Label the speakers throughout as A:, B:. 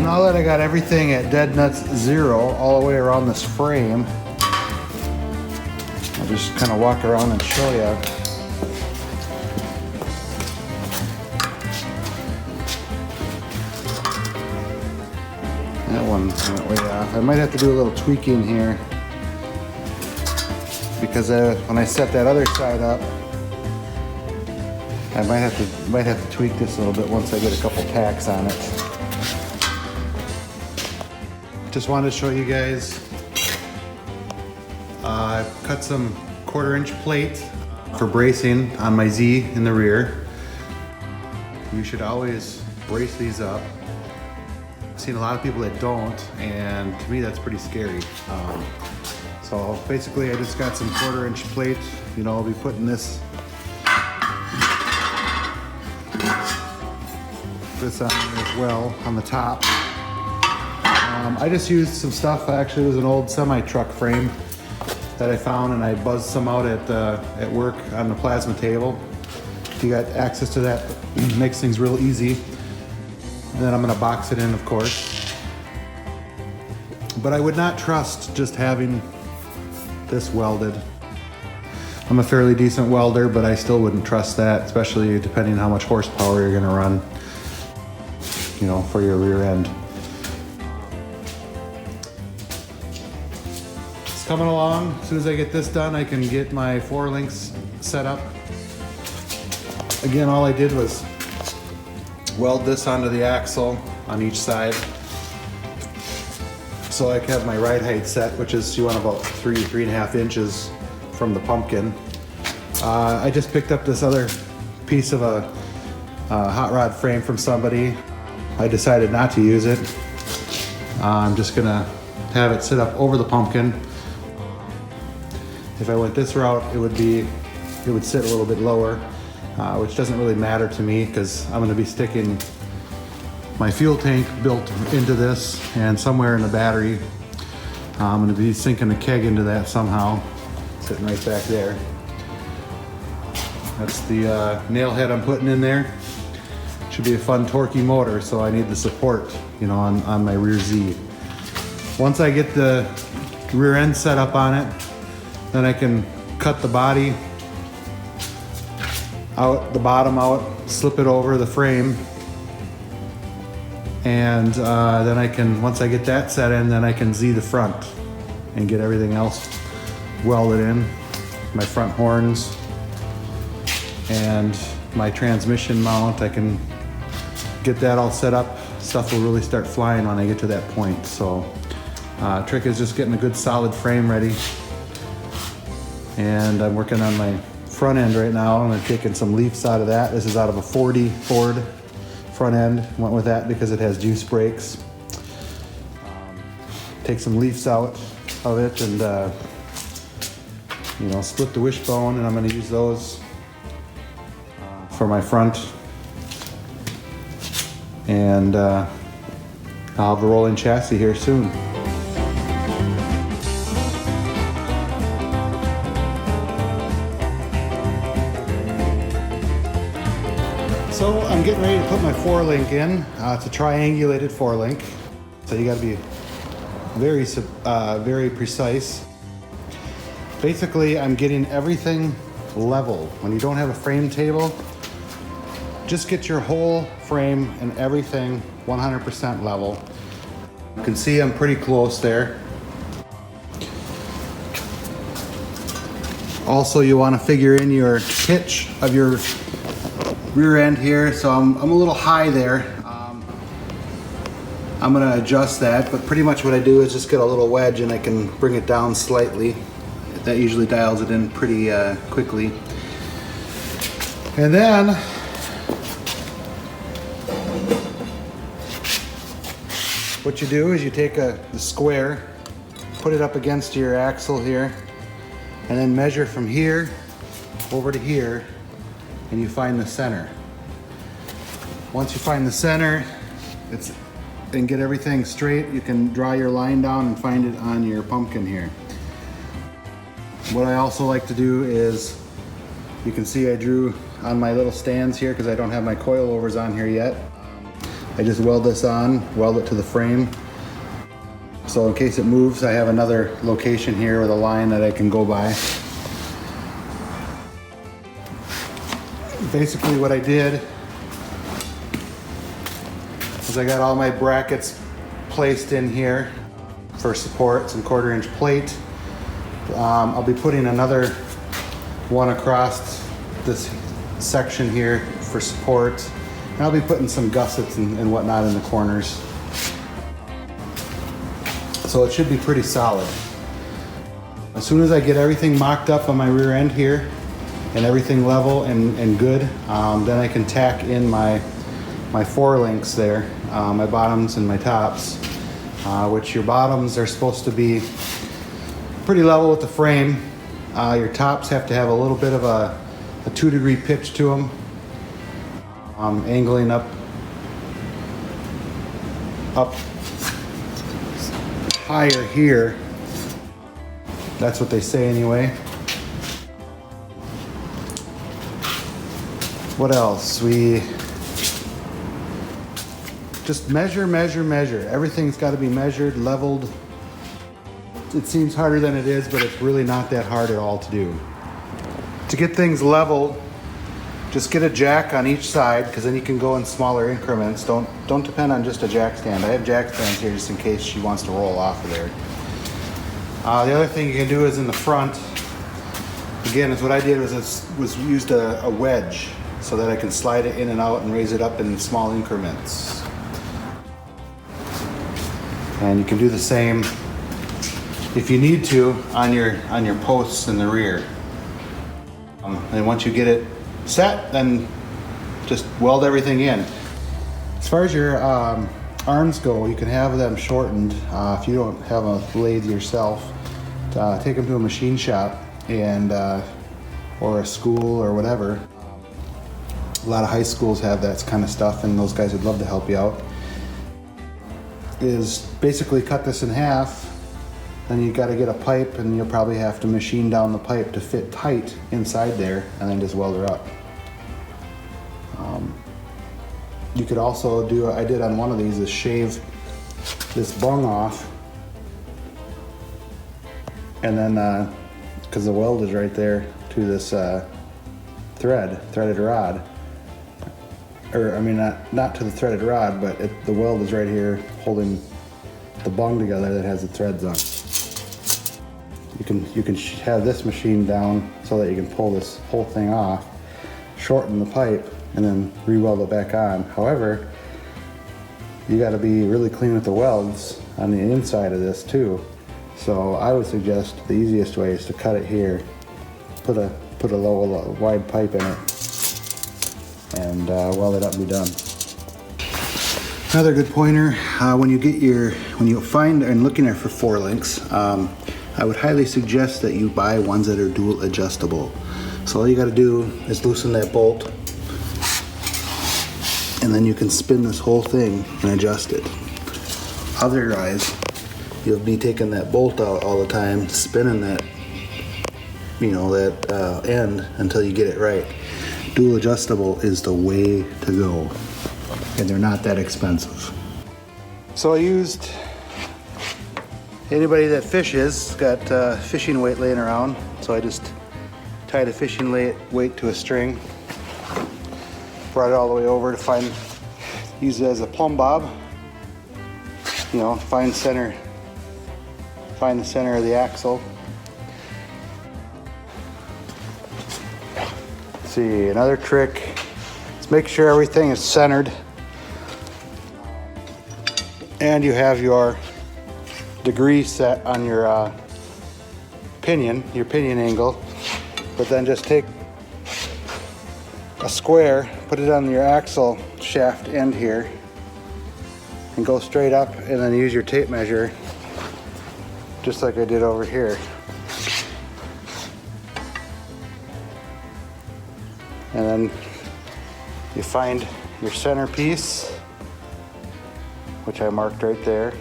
A: now that I got everything at dead nuts 0 all the way around this frame, I'll just kind of walk around and show you. That one went way off. I might have to do a little tweaking here because when I set that other side up, I might have to tweak this a little bit once I get a couple tacks on it. Just wanted to show you guys. I've cut some 1/4-inch plate for bracing on my Z in the rear. You should always brace these up. I've seen a lot of people that don't, and to me that's pretty scary. So basically I just got some 1/4-inch plate. You know, I'll be putting this on there as well on the top. I just used some stuff. Actually, it was an old semi-truck frame that I found, and I buzzed some out at work on the plasma table. If you got access to that, it makes things real easy. And then I'm gonna box it in, of course. But I would not trust just having this welded. I'm a fairly decent welder, but I still wouldn't trust that, especially depending on how much horsepower you're gonna run, you know, for your rear end. It's coming along. As soon as I get this done, I can get my 4 links set up. Again, all I did was weld this onto the axle on each side. So I can have my ride height set, which is, you want about 3.5 inches from the pumpkin. I just picked up this other piece of a hot rod frame from somebody. I decided not to use it. I'm just gonna have it sit up over the pumpkin. If I went this route, it would sit a little bit lower, which doesn't really matter to me because I'm gonna be sticking my fuel tank built into this, and somewhere in the battery, I'm gonna be sinking a keg into that somehow, sitting right back there. That's the nail head I'm putting in there. Should be a fun torquey motor, so I need the support, you know, on my rear Z. Once I get the rear end set up on it, then I can cut the body out, the bottom out, slip it over the frame, and then I can, once I get that set in, then I can Z the front and get everything else welded in. My front horns and my transmission mount, I can get that all set up. Stuff will really start flying when I get to that point. So trick is just getting a good solid frame ready. And I'm working on my front end right now. I'm taking some leaves out of that. This is out of a 40 Ford front end. Went with that because it has juice brakes. Take some leaves out of it and you know, split the wishbone, and I'm going to use those for my front. And I'll have a rolling chassis here soon. So I'm getting ready to put my 4-link in. It's a triangulated 4-link, so you got to be very precise. Basically, I'm getting everything level. When you don't have a frame table, just get your whole frame and everything 100% level. You can see I'm pretty close there. Also, you want to figure in your pitch of your rear end here. So I'm a little high there. I'm going to adjust that, but pretty much what I do is just get a little wedge and I can bring it down slightly. That usually dials it in pretty quickly. And then what you do is you take the square, put it up against your axle here, and then measure from here over to here, and you find the center. Once you find the center, and get everything straight, you can draw your line down and find it on your pumpkin here. What I also like to do is, you can see I drew on my little stands here because I don't have my coilovers on here yet. I just weld this on, weld it to the frame. So in case it moves, I have another location here with a line that I can go by. Basically what I did is I got all my brackets placed in here for support, some 1/4 inch plate. I'll be putting another one across this section here for support. And I'll be putting some gussets and whatnot in the corners. So it should be pretty solid. As soon as I get everything mocked up on my rear end here and everything level and good, then I can tack in my 4 links there, my bottoms and my tops, which your bottoms are supposed to be pretty level with the frame. Your tops have to have a little bit of a 2-degree pitch to them, angling up higher here. That's what they say anyway. What else? We just measure. Everything's got to be measured, leveled. It seems harder than it is, but it's really not that hard at all to do. To get things leveled, just get a jack on each side, because then you can go in smaller increments. Don't depend on just a jack stand. I have jack stands here just in case she wants to roll off of there. The other thing you can do is in the front. Again, is what I did was used a wedge so that I can slide it in and out and raise it up in small increments. And you can do the same if you need to on your posts in the rear. And once you get it set, then just weld everything in. As far as your arms go, you can have them shortened if you don't have a lathe yourself. Take them to a machine shop and or a school or whatever. A lot of high schools have that kind of stuff, and those guys would love to help you out. Is basically cut this in half. Then you got to get a pipe, and you'll probably have to machine down the pipe to fit tight inside there, and then just weld her up. You could also do, I did on one of these, is shave this bung off, and then because the weld is right there to this threaded rod, or I mean not to the threaded rod, but the weld is right here holding the bung together that has the threads on. You can have this machine down so that you can pull this whole thing off, shorten the pipe, and then re-weld it back on. However, you got to be really clean with the welds on the inside of this too. So I would suggest the easiest way is to cut it here, put a wide pipe in it, and weld it up and be done. Another good pointer, when you find and looking for 4 links, I would highly suggest that you buy ones that are dual adjustable. So all you got to do is loosen that bolt, and then you can spin this whole thing and adjust it. Otherwise, you'll be taking that bolt out all the time, spinning that, that end until you get it right. Dual adjustable is the way to go, and they're not that expensive. So I used, anybody that fishes got fishing weight laying around, so I just tied a fishing weight to a string, brought it all the way over to use it as a plumb bob. Find the center of the axle. Let's see, another trick is make sure everything is centered, and you have your degree set on your pinion angle. But then just take a square, put it on your axle shaft end here, and go straight up, and then use your tape measure just like I did over here. And then you find your center piece, which I marked right there,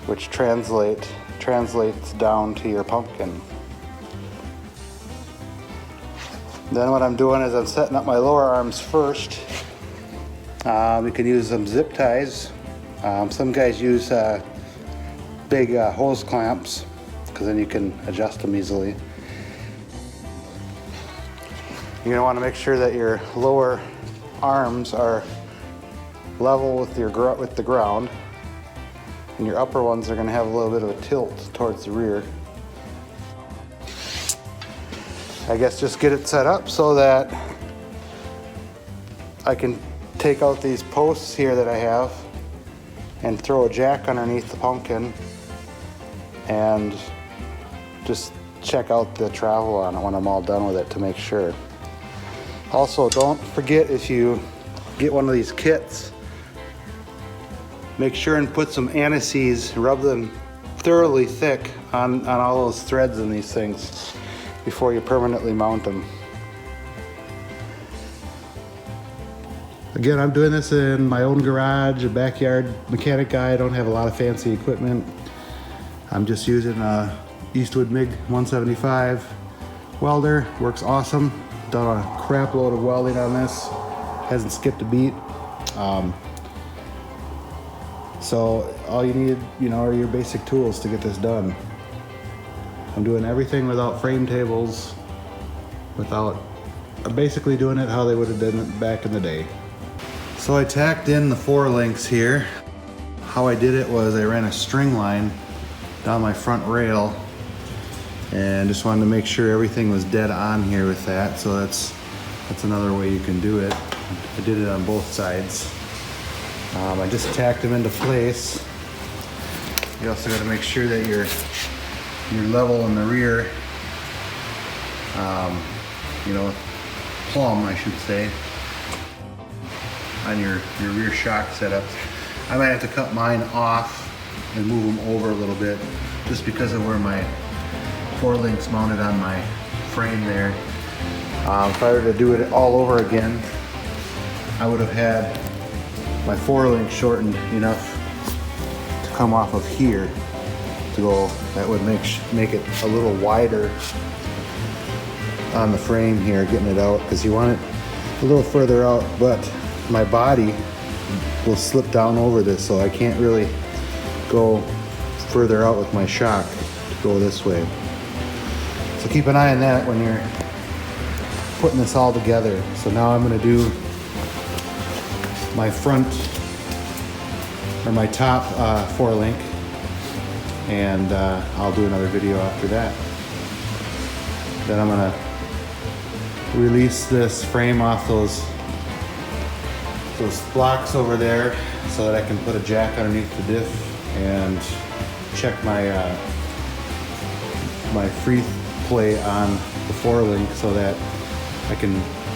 A: which translates down to your pumpkin. Then what I'm doing is I'm setting up my lower arms first, You can use some zip ties. Some guys use big hose clamps because then you can adjust them easily. You're gonna want to make sure that your lower arms are level with the ground, and your upper ones are gonna have a little bit of a tilt towards the rear. I guess just get it set up so that I can take out these posts here that I have and throw a jack underneath the pumpkin and just check out the travel on it when I'm all done with it to make sure. Also, don't forget, if you get one of these kits, make sure and put some anise, rub them thoroughly thick on all those threads in these things before you permanently mount them. Again, I'm doing this in my own garage, a backyard mechanic guy. I don't have a lot of fancy equipment. I'm just using a Eastwood MIG 175 welder. Works awesome. Done a crap load of welding on this. Hasn't skipped a beat. So all you need, are your basic tools to get this done. I'm doing everything without frame tables, I'm basically doing it how they would have done it back in the day. So I tacked in the 4 links here. How I did it was I ran a string line down my front rail and just wanted to make sure everything was dead on here with that. So that's another way you can do it. I did it on both sides. I just tacked them into place. You also got to make sure that you're level in the rear, plumb, I should say, on your rear shock setups. I might have to cut mine off and move them over a little bit just because of where my 4 links mounted on my frame there. If I were to do it all over again, I would have had my 4 link shortened enough to come off of here to go. That would make it a little wider on the frame here, getting it out, because you want it a little further out, but my body will slip down over this, so I can't really go further out with my shock to go this way. So keep an eye on that when you're putting this all together. So now I'm going to do my front, or my top 4 link, and I'll do another video after that. Then I'm going to release this frame off those blocks over there so that I can put a jack underneath the diff and check my my free play on the 4 link so that I can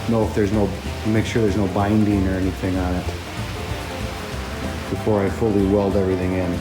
A: know if make sure there's no binding or anything on it before I fully weld everything in.